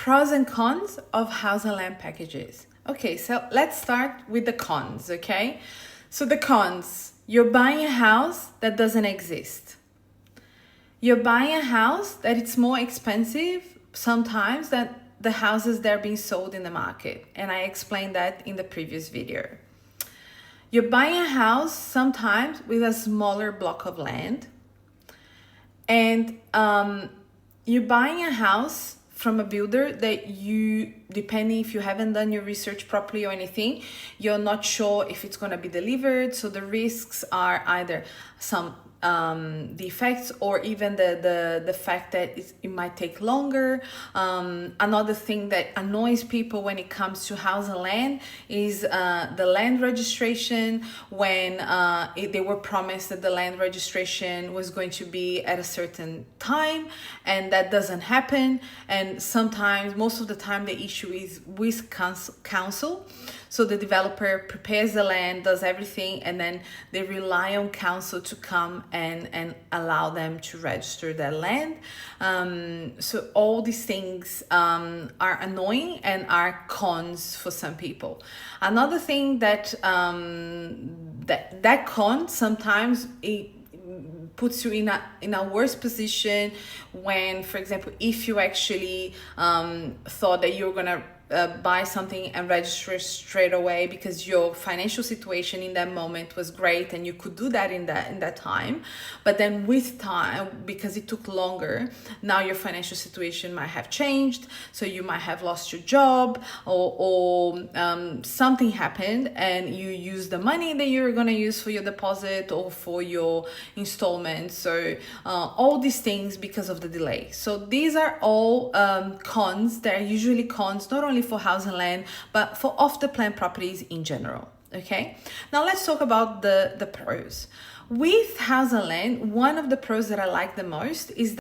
pros and cons of house and land packages. Okay, so let's start with the cons, okay? So the cons, you're buying a house that doesn't exist. You're buying a house that it's more expensive sometimes than the houses that are being sold in the market. And I explained that in the previous video. You're buying a house sometimes with a smaller block of land. And you're buying a house from a builder that you, depending if you haven't done your research properly or anything, you're not sure if it's going to be delivered. So the risks are either some defects or even the fact that it might take longer. Another thing that annoys people when it comes to house and land is the land registration, when they were promised that the land registration was going to be at a certain time and that doesn't happen. And sometimes, most of the time, the issue is with council. So the developer prepares the land, does everything, and then they rely on council to come and allow them to register their land. So all these things are annoying and are cons for some people. Another thing that that con sometimes it puts you in a worse position when, for example, if you actually thought that you're gonna buy something and register straight away because your financial situation in that moment was great and you could do that in that time, but then with time, because it took longer, now your financial situation might have changed, so you might have lost your job or something happened and you use the money that you're going to use for your deposit or for your installment. So all these things because of the delay. So these are all cons. They're usually cons not only for house and land, but for off-the-plan properties in general. Okay, now let's talk about the pros. With house and land, one of the pros that I like the most is